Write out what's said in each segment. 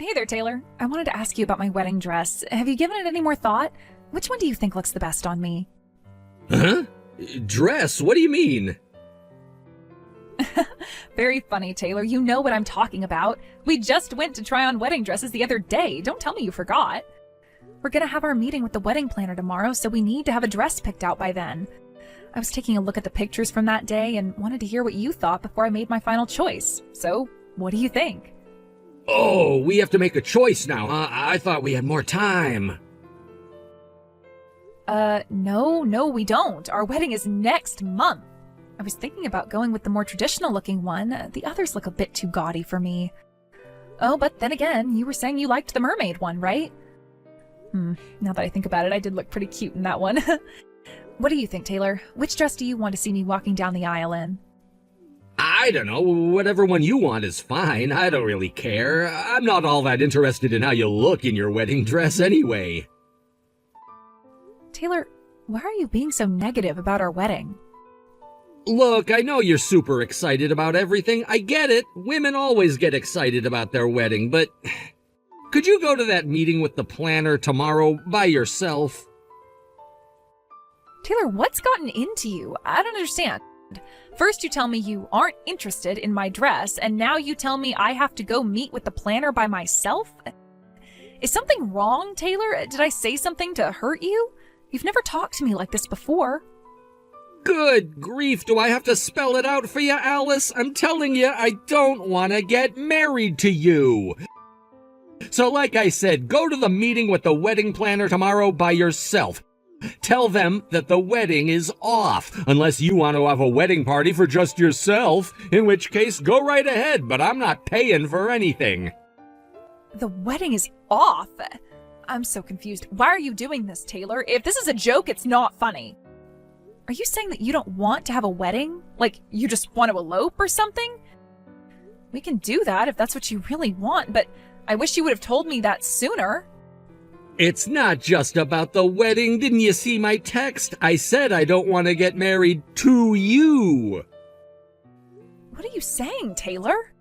Hey there, Taylor. I wanted to ask you about my wedding dress. Have you given it any more thought? Which one do you think looks the best on me? Huh? Dress? What do you mean? Very funny, Taylor. You know what I'm talking about. We just went to try on wedding dresses the other day. Don't tell me you forgot. We're gonna have our meeting with the wedding planner tomorrow, so we need to have a dress picked out by then. I was taking a look at the pictures from that day and wanted to hear what you thought before I made my final choice. So, what do you think? Oh, we have to make a choice now, huh? I thought we had more time. No, we don't. Our wedding is next month. I was thinking about going with the more traditional looking one. The others look a bit too gaudy for me. Oh, but then again, you were saying you liked the mermaid one, right? Now that I think about it, I did look pretty cute in that one. What do you think, Taylor? Which dress do you want to see me walking down the aisle in? I don't know. Whatever one you want is fine. I don't really care. I'm not all that interested in how you look in your wedding dress anyway. Taylor, why are you being so negative about our wedding? Look, I know you're super excited about everything. I get it. Women always get excited about their wedding, but could you go to that meeting with the planner tomorrow by yourself? Taylor, what's gotten into you? I don't understand. First you tell me you aren't interested in my dress, and now you tell me I have to go meet with the planner by myself? Is something wrong, Taylor? Did I say something to hurt you? You've never talked to me like this before. Good grief, do I have to spell it out for you, Alice? I'm telling you, I don't want to get married to you. So like I said, go to the meeting with the wedding planner tomorrow by yourself. Tell them that the wedding is off, unless you want to have a wedding party for just yourself, in which case go right ahead, but I'm not paying for anything. The wedding is off? I'm so confused. Why are you doing this, Taylor? If this is a joke, it's not funny. Are you saying that you don't want to have a wedding? Like, you just want to elope or something? We can do that if that's what you really want, but I wish you would have told me that sooner. It's not just about the wedding. Didn't you see my text? I said I don't want to get married to you. What are you saying, Taylor?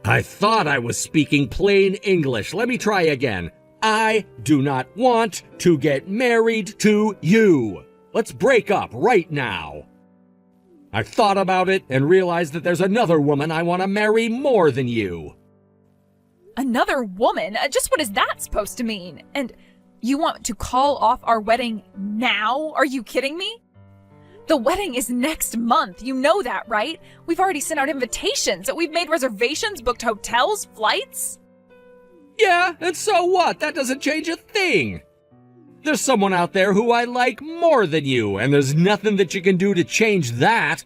I thought I was speaking plain English. Let me try again. I do not want to get married to you. Let's break up right now. I've thought about it and realized that there's another woman I want to marry more than you. Another woman? Just what is that supposed to mean? And you want to call off our wedding now? Are you kidding me? The wedding is next month. You know that, right? We've already sent out invitations. We've made reservations, booked hotels, flights. Yeah, and so what? That doesn't change a thing. There's someone out there who I like more than you, and there's nothing that you can do to change that.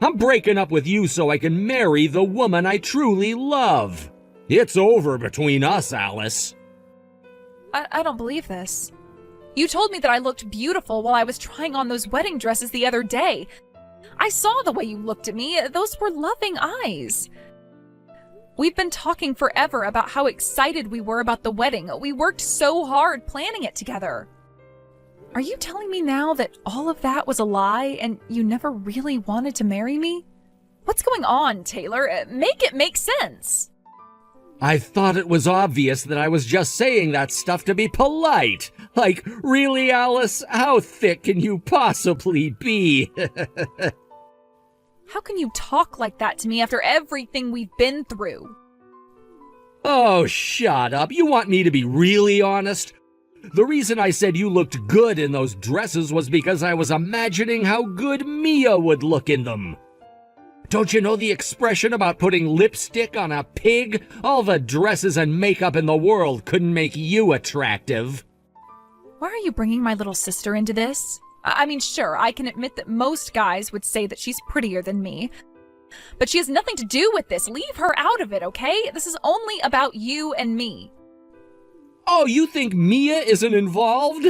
I'm breaking up with you so I can marry the woman I truly love. It's over between us, Alice. I don't believe this. You told me that I looked beautiful while I was trying on those wedding dresses the other day. I saw the way you looked at me. Those were loving eyes. We've been talking forever about how excited we were about the wedding. We worked so hard planning it together. Are you telling me now that all of that was a lie and you never really wanted to marry me? What's going on, Taylor? Make it make sense. I thought it was obvious that I was just saying that stuff to be polite. Like, really, Alice? How thick can you possibly be? How can you talk like that to me after everything we've been through? Oh, shut up. You want me to be really honest? The reason I said you looked good in those dresses was because I was imagining how good Mia would look in them. Don't you know the expression about putting lipstick on a pig? All the dresses and makeup in the world couldn't make you attractive. Why are you bringing my little sister into this? I mean, sure, I can admit that most guys would say that she's prettier than me. But she has nothing to do with this. Leave her out of it, okay? This is only about you and me. Oh, you think Mia isn't involved?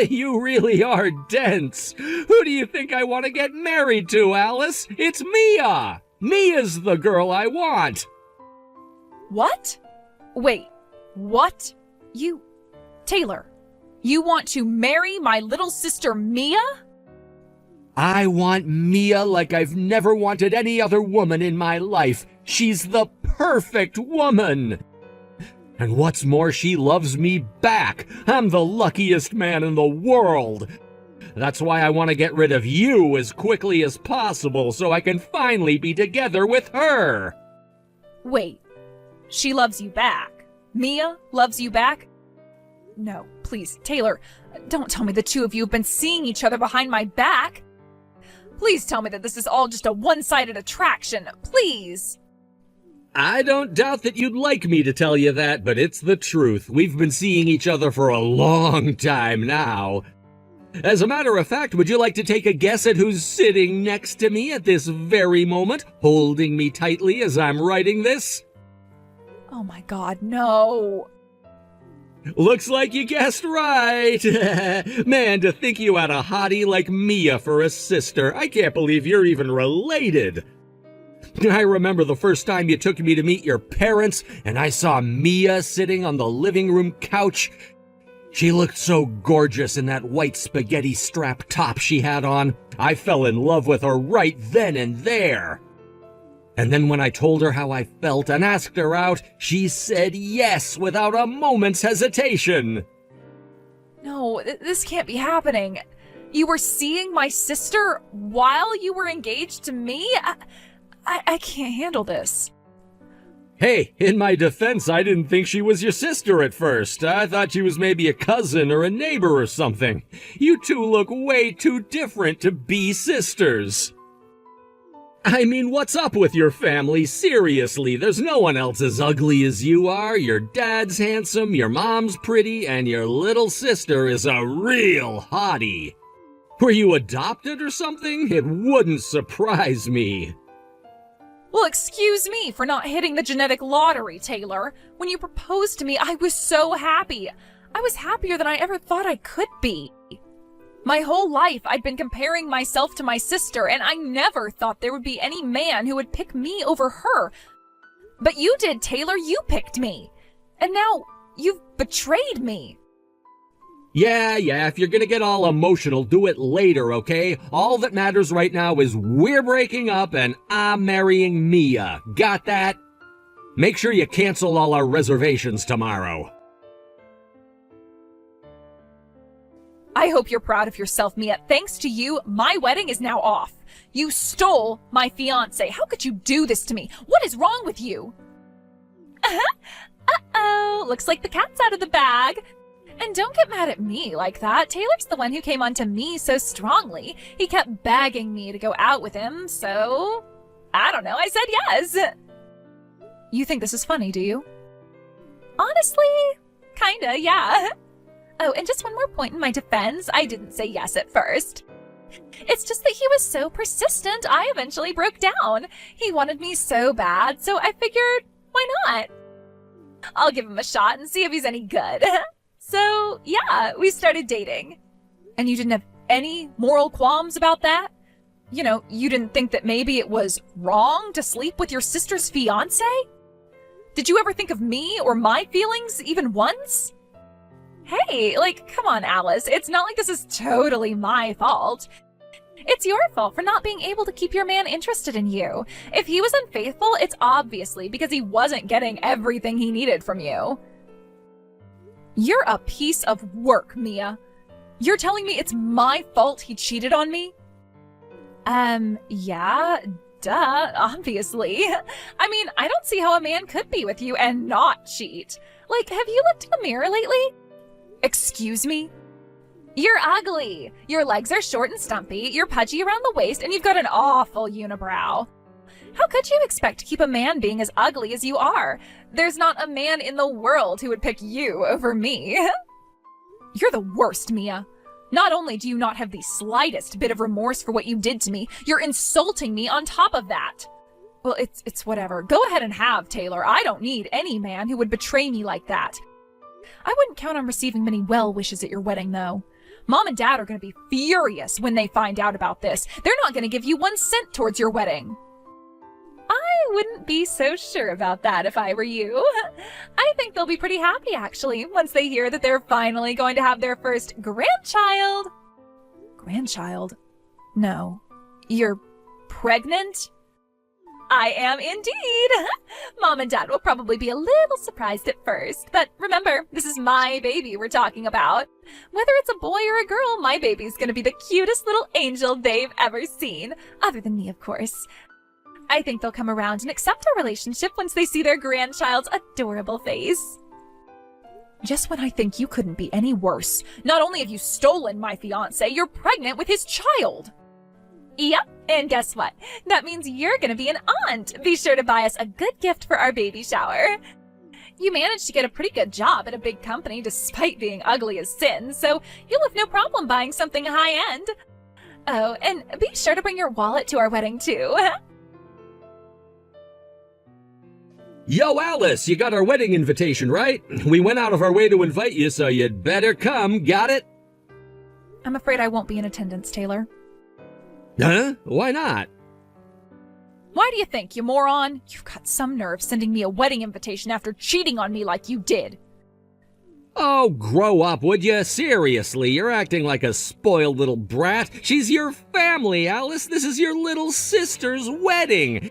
You really are dense. Who do you think I want to get married to, Alice? It's Mia! Mia's the girl I want. What? Wait, what? Taylor, you want to marry my little sister Mia? I want Mia like I've never wanted any other woman in my life. She's the perfect woman. And what's more, she loves me back. I'm the luckiest man in the world. That's why I want to get rid of you as quickly as possible so I can finally be together with her. Wait, she loves you back? Mia loves you back? No, please, Taylor, don't tell me the two of you have been seeing each other behind my back. Please tell me that this is all just a one-sided attraction, please. I don't doubt that you'd like me to tell you that, but it's the truth. We've been seeing each other for a long time now. As a matter of fact, would you like to take a guess at who's sitting next to me at this very moment, holding me tightly as I'm writing this? Oh my God, no. Looks like you guessed right. Man, to think you had a hottie like Mia for a sister. I can't believe you're even related. I remember the first time you took me to meet your parents, and I saw Mia sitting on the living room couch. She looked so gorgeous in that white spaghetti strap top she had on. I fell in love with her right then and there. And then when I told her how I felt and asked her out, she said yes without a moment's hesitation. No, this can't be happening. You were seeing my sister while you were engaged to me? I can't handle this. Hey, in my defense, I didn't think she was your sister at first. I thought she was maybe a cousin or a neighbor or something. You two look way too different to be sisters. I mean, what's up with your family? Seriously, there's no one else as ugly as you are. Your dad's handsome, your mom's pretty, and your little sister is a real hottie. Were you adopted or something? It wouldn't surprise me. Well, excuse me for not hitting the genetic lottery, Taylor. When you proposed to me, I was so happy. I was happier than I ever thought I could be. My whole life, I'd been comparing myself to my sister, and I never thought there would be any man who would pick me over her. But you did, Taylor. You picked me. And now you've betrayed me. Yeah, if you're gonna get all emotional, do it later, okay? All that matters right now is we're breaking up and I'm marrying Mia. Got that? Make sure you cancel all our reservations tomorrow. I hope you're proud of yourself, Mia. Thanks to you, my wedding is now off. You stole my fiancé. How could you do this to me? What is wrong with you? Uh-oh, looks like the cat's out of the bag. And don't get mad at me like that. Taylor's the one who came on to me so strongly. He kept begging me to go out with him, so I don't know, I said yes. You think this is funny, do you? Honestly, kinda, yeah. Oh, and just one more point in my defense, I didn't say yes at first. It's just that he was so persistent, I eventually broke down. He wanted me so bad, so I figured, why not? I'll give him a shot and see if he's any good. So, yeah, we started dating. And you didn't have any moral qualms about that? You know, you didn't think that maybe it was wrong to sleep with your sister's fiancé? Did you ever think of me or my feelings even once? Hey, come on, Alice. It's not like this is totally my fault. It's your fault for not being able to keep your man interested in you. If he was unfaithful, it's obviously because he wasn't getting everything he needed from you. You're a piece of work, Mia. You're telling me it's my fault he cheated on me? Yeah, duh, obviously. I mean, I don't see how a man could be with you and not cheat. Have you looked in the mirror lately? Excuse me? You're ugly. Your legs are short and stumpy, you're pudgy around the waist, and you've got an awful unibrow. How could you expect to keep a man being as ugly as you are? There's not a man in the world who would pick you over me. You're the worst, Mia. Not only do you not have the slightest bit of remorse for what you did to me, you're insulting me on top of that. Well, it's whatever. Go ahead and have, Taylor. I don't need any man who would betray me like that. I wouldn't count on receiving many well wishes at your wedding, though. Mom and Dad are going to be furious when they find out about this. They're not going to give you 1 cent towards your wedding. I wouldn't be so sure about that if I were you. I think they'll be pretty happy, actually, once they hear that they're finally going to have their first grandchild. Grandchild? No. You're pregnant? I am indeed. Mom and Dad will probably be a little surprised at first, but remember, this is my baby we're talking about. Whether it's a boy or a girl, my baby's gonna be the cutest little angel they've ever seen. Other than me, of course. I think they'll come around and accept our relationship once they see their grandchild's adorable face. Just when I think you couldn't be any worse, not only have you stolen my fiancé, you're pregnant with his child. Yep, and guess what? That means you're gonna be an aunt. Be sure to buy us a good gift for our baby shower. You managed to get a pretty good job at a big company despite being ugly as sin, so you'll have no problem buying something high-end. Oh, and be sure to bring your wallet to our wedding, too. Yo, Alice, you got our wedding invitation, right? We went out of our way to invite you, so you'd better come, got it? I'm afraid I won't be in attendance, Taylor. Huh? Why not? Why do you think, you moron? You've got some nerve sending me a wedding invitation after cheating on me like you did. Oh, grow up, would you? Seriously, you're acting like a spoiled little brat. She's your family, Alice. This is your little sister's wedding.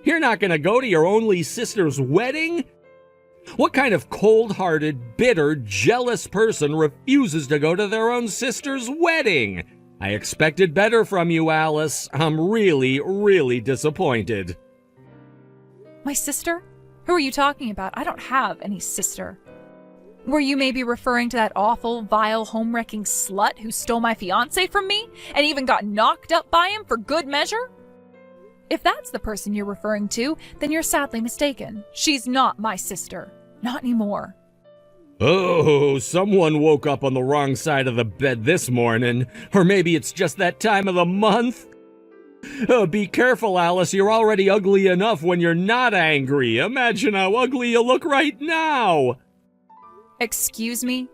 You're not gonna go to your only sister's wedding? What kind of cold-hearted, bitter, jealous person refuses to go to their own sister's wedding? I expected better from you, Alice. I'm really, really disappointed. My sister? Who are you talking about? I don't have any sister. Were you maybe referring to that awful, vile, home-wrecking slut who stole my fiancé from me and even got knocked up by him for good measure? If that's the person you're referring to, then you're sadly mistaken. She's not my sister. Not anymore. Oh, someone woke up on the wrong side of the bed this morning. Or maybe it's just that time of the month. Be careful, Alice. You're already ugly enough when you're not angry. Imagine how ugly you look right now. Excuse me?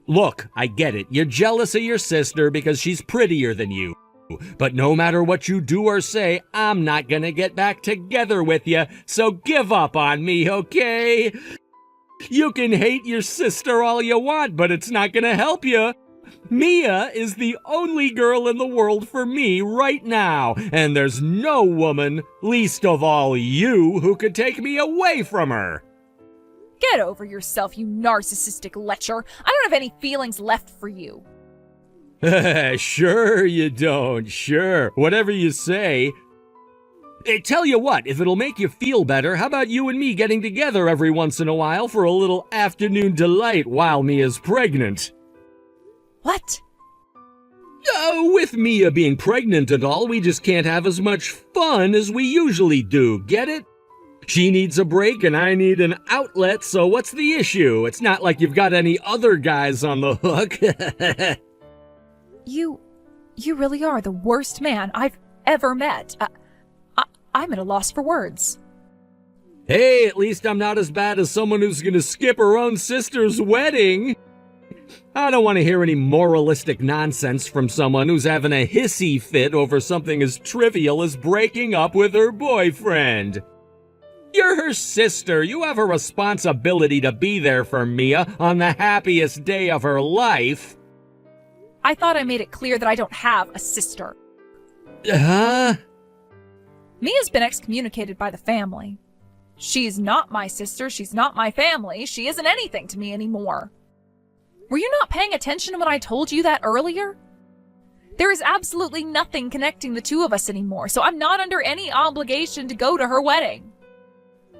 Look, I get it. You're jealous of your sister because she's prettier than you. But no matter what you do or say, I'm not gonna get back together with you, so give up on me, okay? You can hate your sister all you want, but it's not gonna help you. Mia is the only girl in the world for me right now, and there's no woman, least of all you, who could take me away from her. Get over yourself, you narcissistic lecher. I don't have any feelings left for you. Sure you don't, sure. Whatever you say. Tell you what, if it'll make you feel better, how about you and me getting together every once in a while for a little afternoon delight while Mia's pregnant? What? With Mia being pregnant and all, we just can't have as much fun as we usually do, get it? She needs a break and I need an outlet, so what's the issue? It's not like you've got any other guys on the hook. You really are the worst man I've ever met. I'm at a loss for words. Hey, at least I'm not as bad as someone who's gonna skip her own sister's wedding. I don't want to hear any moralistic nonsense from someone who's having a hissy fit over something as trivial as breaking up with her boyfriend. You're her sister. You have a responsibility to be there for Mia on the happiest day of her life. I thought I made it clear that I don't have a sister. Huh? Mia's been excommunicated by the family. She's not my sister, she's not my family, she isn't anything to me anymore. Were you not paying attention when I told you that earlier? There is absolutely nothing connecting the two of us anymore, so I'm not under any obligation to go to her wedding.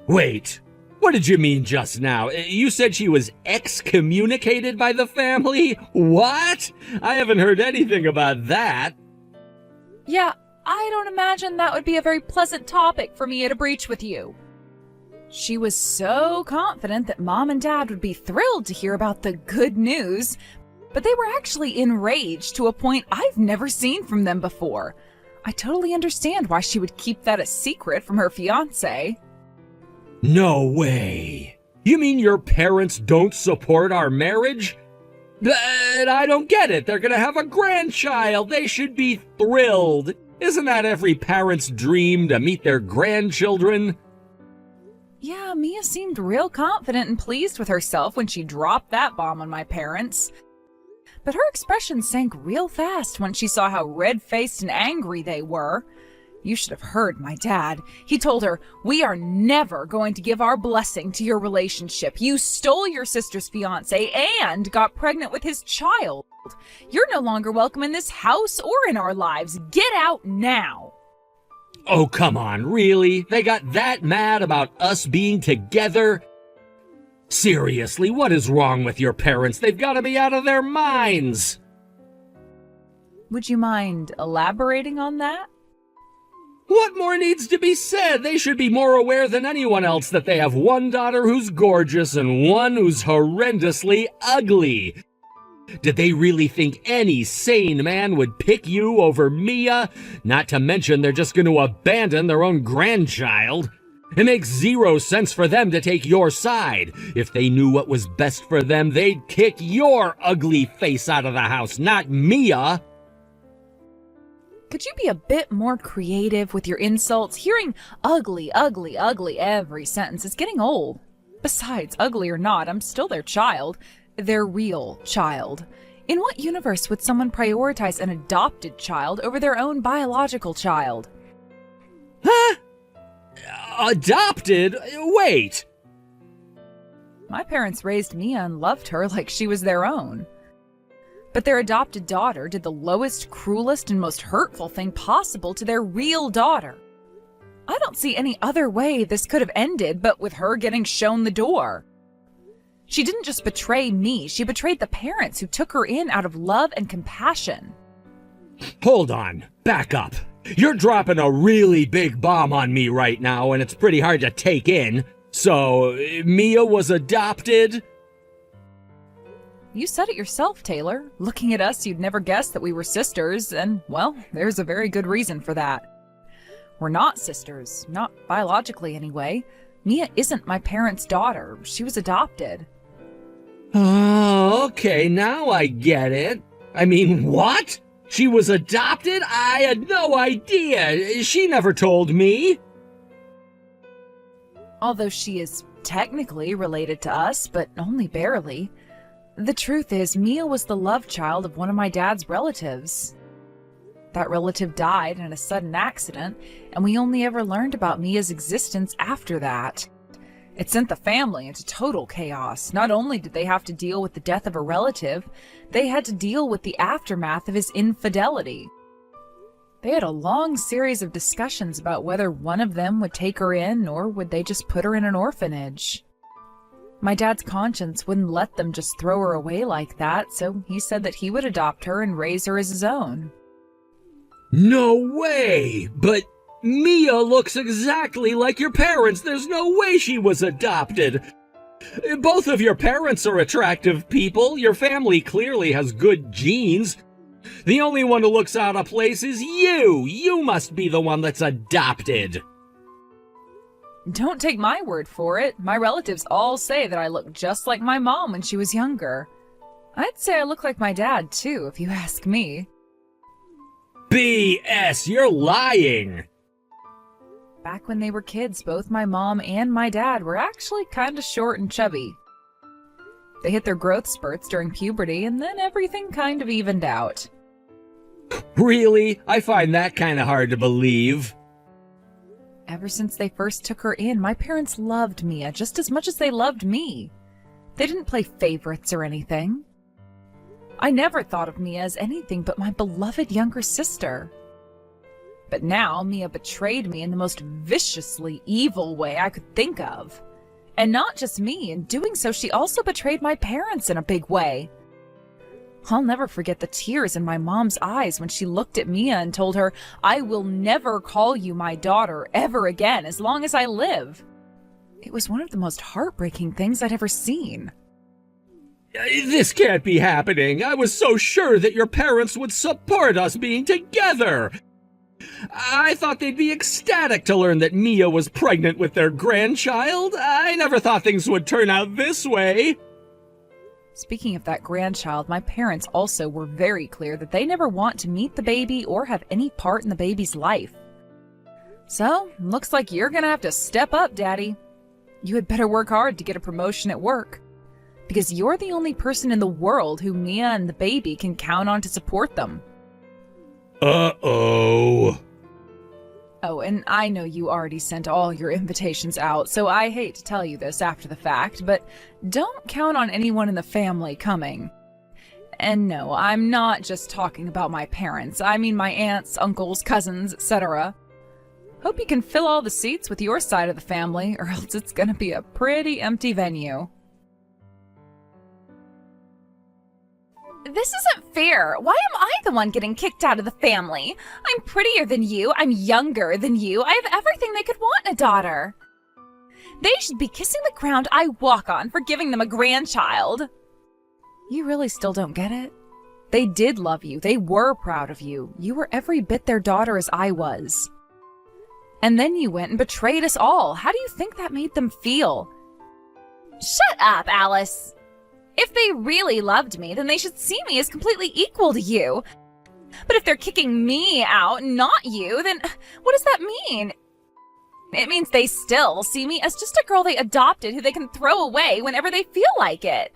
Wait, what did you mean just now? You said she was excommunicated by the family? What? I haven't heard anything about that. Yeah, I don't imagine that would be a very pleasant topic for Mia to breach with you. She was so confident that Mom and Dad would be thrilled to hear about the good news, but they were actually enraged to a point I've never seen from them before. I totally understand why she would keep that a secret from her fiancé. No way. You mean your parents don't support our marriage? But I don't get it. They're gonna have a grandchild. They should be thrilled. Isn't that every parent's dream, to meet their grandchildren? Yeah, Mia seemed real confident and pleased with herself when she dropped that bomb on my parents. But her expression sank real fast when she saw how red-faced and angry they were. You should have heard my dad. He told her, "We are never going to give our blessing to your relationship. You stole your sister's fiancé and got pregnant with his child. You're no longer welcome in this house or in our lives. Get out now." Oh, come on, really? They got that mad about us being together? Seriously, what is wrong with your parents? They've got to be out of their minds. Would you mind elaborating on that? What more needs to be said? They should be more aware than anyone else that they have one daughter who's gorgeous and one who's horrendously ugly. Did they really think any sane man would pick you over Mia? Not to mention they're just going to abandon their own grandchild. It makes zero sense for them to take your side. If they knew what was best for them, they'd kick your ugly face out of the house, not Mia. Could you be a bit more creative with your insults? Hearing ugly, ugly, ugly every sentence is getting old. Besides, ugly or not, I'm still their child. Their real child. In what universe would someone prioritize an adopted child over their own biological child? Huh? Adopted? Wait. My parents raised Mia and loved her like she was their own. But their adopted daughter did the lowest, cruelest, and most hurtful thing possible to their real daughter. I don't see any other way this could have ended but with her getting shown the door. She didn't just betray me, she betrayed the parents who took her in out of love and compassion. Hold on, back up. You're dropping a really big bomb on me right now, and it's pretty hard to take in. So, Mia was adopted? You said it yourself, Taylor. Looking at us, you'd never guess that we were sisters, and, well, there's a very good reason for that. We're not sisters, not biologically anyway. Mia isn't my parents' daughter. She was adopted. Oh, okay, now I get it. I mean, what? She was adopted? I had no idea. She never told me. Although she is technically related to us, but only barely. The truth is, Mia was the love child of one of my dad's relatives. That relative died in a sudden accident, and we only ever learned about Mia's existence after that. It sent the family into total chaos. Not only did they have to deal with the death of a relative, they had to deal with the aftermath of his infidelity. They had a long series of discussions about whether one of them would take her in or would they just put her in an orphanage. My dad's conscience wouldn't let them just throw her away like that, so he said that he would adopt her and raise her as his own. No way! But Mia looks exactly like your parents. There's no way she was adopted. Both of your parents are attractive people. Your family clearly has good genes. The only one who looks out of place is you. You must be the one that's adopted. Don't take my word for it. My relatives all say that I look just like my mom when she was younger. I'd say I look like my dad, too, if you ask me. BS, you're lying. Back when they were kids, both my mom and my dad were actually kind of short and chubby. They hit their growth spurts during puberty, and then everything kind of evened out. Really? I find that kind of hard to believe. Ever since they first took her in, my parents loved Mia just as much as they loved me. They didn't play favorites or anything. I never thought of Mia as anything but my beloved younger sister. But now Mia betrayed me in the most viciously evil way I could think of. And not just me, in doing so she also betrayed my parents in a big way. I'll never forget the tears in my mom's eyes when she looked at Mia and told her, "I will never call you my daughter ever again as long as I live." It was one of the most heartbreaking things I'd ever seen. This can't be happening. I was so sure that your parents would support us being together. I thought they'd be ecstatic to learn that Mia was pregnant with their grandchild. I never thought things would turn out this way. Speaking of that grandchild, my parents also were very clear that they never want to meet the baby or have any part in the baby's life. So, looks like you're gonna have to step up, Daddy. You had better work hard to get a promotion at work. Because you're the only person in the world who Mia and the baby can count on to support them. Uh-oh. Oh, and I know you already sent all your invitations out, so I hate to tell you this after the fact, but don't count on anyone in the family coming. And no, I'm not just talking about my parents. I mean my aunts, uncles, cousins, etc. Hope you can fill all the seats with your side of the family, or else it's gonna be a pretty empty venue. This isn't fair. Why am I the one getting kicked out of the family? I'm prettier than you. I'm younger than you. I have everything they could want in a daughter. They should be kissing the ground I walk on for giving them a grandchild. You really still don't get it? They did love you. They were proud of you. You were every bit their daughter as I was. And then you went and betrayed us all. How do you think that made them feel? Shut up, Alice. If they really loved me, then they should see me as completely equal to you. But if they're kicking me out, not you, then what does that mean? It means they still see me as just a girl they adopted who they can throw away whenever they feel like it.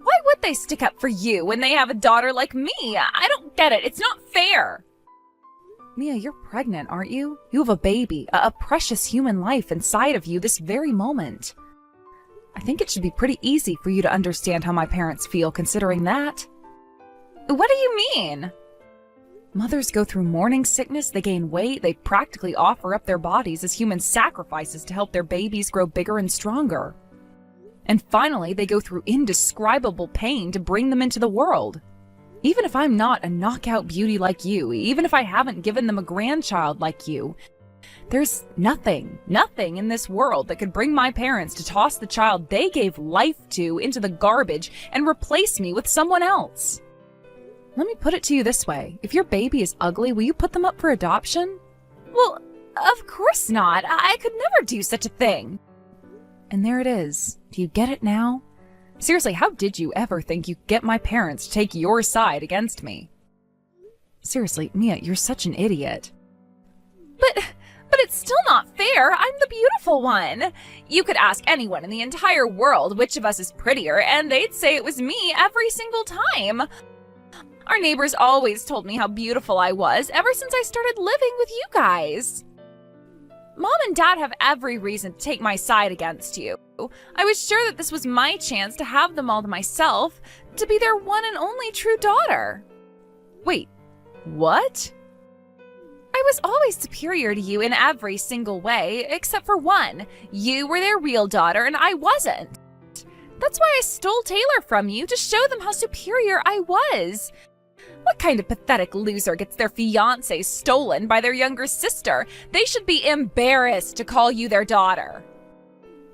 Why would they stick up for you when they have a daughter like me? I don't get it. It's not fair. Mia, you're pregnant, aren't you? You have a baby, a precious human life inside of you this very moment. I think it should be pretty easy for you to understand how my parents feel considering that. What do you mean? Mothers go through morning sickness, they gain weight, they practically offer up their bodies as human sacrifices to help their babies grow bigger and stronger. And finally, they go through indescribable pain to bring them into the world. Even if I'm not a knockout beauty like you, even if I haven't given them a grandchild like you, there's nothing in this world that could bring my parents to toss the child they gave life to into the garbage and replace me with someone else. Let me put it to you this way. If your baby is ugly, will you put them up for adoption? Well, of course not. I could never do such a thing. And there it is. Do you get it now? Seriously, how did you ever think you could get my parents to take your side against me? Seriously, Mia, you're such an idiot. But it's still not fair. I'm the beautiful one. You could ask anyone in the entire world which of us is prettier, and they'd say it was me every single time. Our neighbors always told me how beautiful I was ever since I started living with you guys. Mom and Dad have every reason to take my side against you. I was sure that this was my chance to have them all to myself, to be their one and only true daughter. Wait, what? I was always superior to you in every single way, except for one. You were their real daughter and I wasn't. That's why I stole Taylor from you, to show them how superior I was. What kind of pathetic loser gets their fiancé stolen by their younger sister? They should be embarrassed to call you their daughter.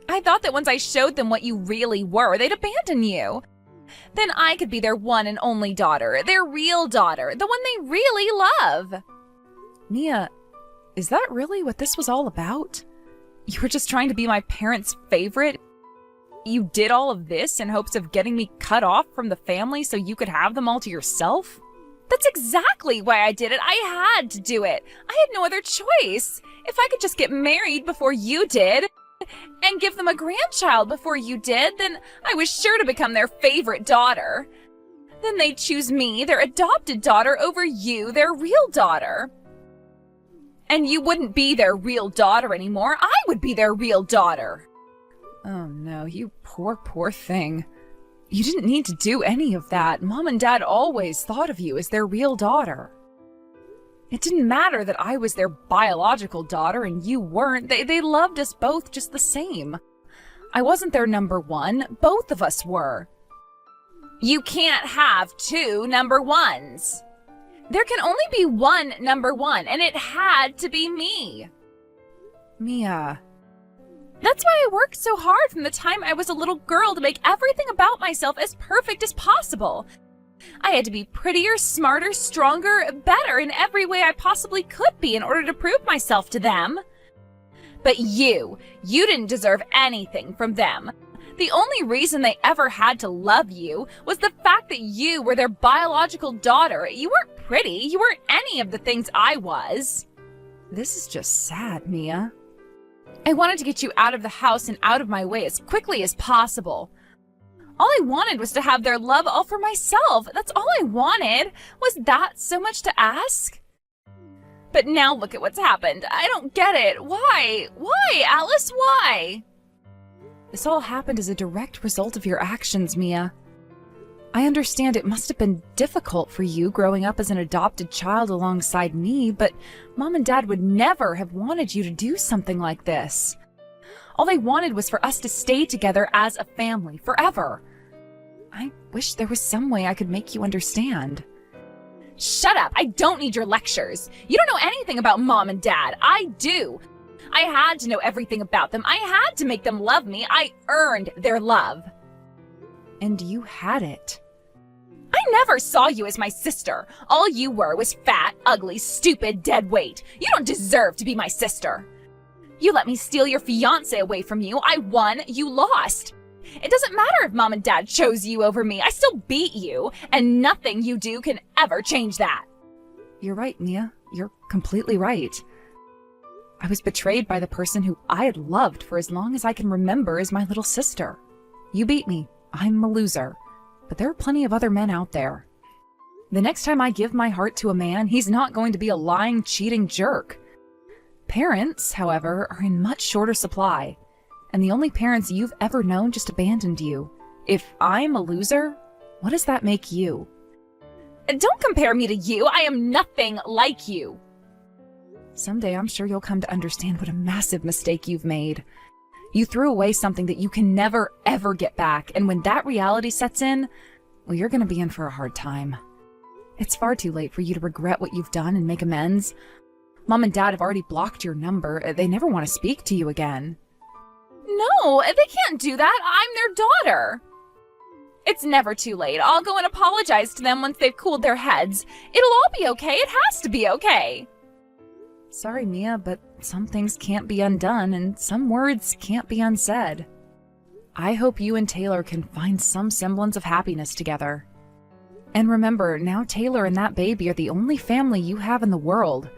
I thought that once I showed them what you really were, they'd abandon you. Then I could be their one and only daughter, their real daughter, the one they really love. Mia, is that really what this was all about? You were just trying to be my parents' favorite? You did all of this in hopes of getting me cut off from the family so you could have them all to yourself? That's exactly why I did it. I had to do it. I had no other choice. If I could just get married before you did, and give them a grandchild before you did, then I was sure to become their favorite daughter. Then they'd choose me, their adopted daughter, over you, their real daughter. And you wouldn't be their real daughter anymore. I would be their real daughter. Oh no, you poor thing. You didn't need to do any of that. Mom and Dad always thought of you as their real daughter. It didn't matter that I was their biological daughter and you weren't. They loved us both just the same. I wasn't their number one. Both of us were. You can't have two number ones. There can only be one number one, and it had to be me. Mia. That's why I worked so hard from the time I was a little girl to make everything about myself as perfect as possible. I had to be prettier, smarter, stronger, better in every way I possibly could be in order to prove myself to them. But you didn't deserve anything from them. The only reason they ever had to love you was the fact that you were their biological daughter. You weren't pretty. You weren't any of the things I was. This is just sad, Mia. I wanted to get you out of the house and out of my way as quickly as possible. All I wanted was to have their love all for myself. That's all I wanted. Was that so much to ask? But now look at what's happened. I don't get it. Why? Why, Alice? Why? This all happened as a direct result of your actions, Mia. I understand it must have been difficult for you growing up as an adopted child alongside me, but Mom and Dad would never have wanted you to do something like this. All they wanted was for us to stay together as a family forever. I wish there was some way I could make you understand. Shut up! I don't need your lectures. You don't know anything about Mom and Dad. I do. I had to know everything about them. I had to make them love me. I earned their love. And you had it. I never saw you as my sister. All you were was fat, ugly, stupid, dead weight. You don't deserve to be my sister. You let me steal your fiancé away from you. I won, you lost. It doesn't matter if Mom and Dad chose you over me. I still beat you, and nothing you do can ever change that. You're right, Mia. You're completely right. I was betrayed by the person who I had loved for as long as I can remember as my little sister. You beat me. I'm a loser. But there are plenty of other men out there. The next time I give my heart to a man, he's not going to be a lying, cheating jerk. Parents, however, are in much shorter supply. And the only parents you've ever known just abandoned you. If I'm a loser, what does that make you? Don't compare me to you. I am nothing like you. Someday I'm sure you'll come to understand what a massive mistake you've made. You threw away something that you can never, ever get back, and when that reality sets in, well, you're going to be in for a hard time. It's far too late for you to regret what you've done and make amends. Mom and Dad have already blocked your number. They never want to speak to you again. No, they can't do that. I'm their daughter. It's never too late. I'll go and apologize to them once they've cooled their heads. It'll all be okay. It has to be okay. Sorry, Mia, but some things can't be undone and some words can't be unsaid. I hope you and Taylor can find some semblance of happiness together. And remember, now Taylor and that baby are the only family you have in the world.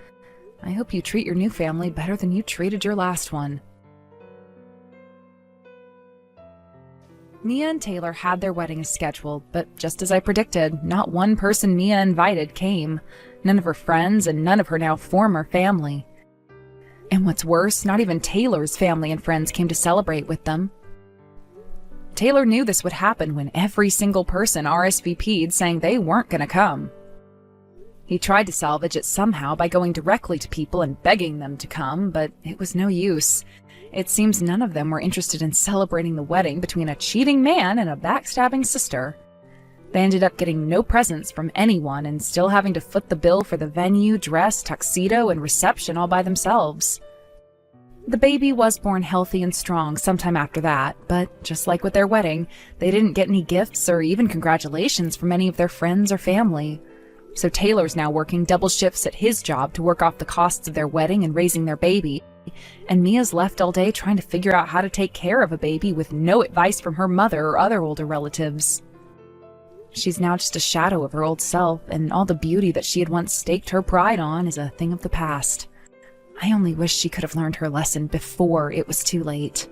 I hope you treat your new family better than you treated your last one. Mia and Taylor had their wedding as scheduled, but just as I predicted, not one person Mia invited came. None of her friends and none of her now former family. And what's worse, not even Taylor's family and friends came to celebrate with them. Taylor knew this would happen when every single person RSVP'd saying they weren't going to come. He tried to salvage it somehow by going directly to people and begging them to come, but it was no use. It seems none of them were interested in celebrating the wedding between a cheating man and a backstabbing sister. They ended up getting no presents from anyone and still having to foot the bill for the venue, dress, tuxedo, and reception all by themselves. The baby was born healthy and strong sometime after that, but just like with their wedding, they didn't get any gifts or even congratulations from any of their friends or family. So Taylor's now working double shifts at his job to work off the costs of their wedding and raising their baby, and Mia's left all day trying to figure out how to take care of a baby with no advice from her mother or other older relatives. She's now just a shadow of her old self, and all the beauty that she had once staked her pride on is a thing of the past. I only wish she could have learned her lesson before it was too late.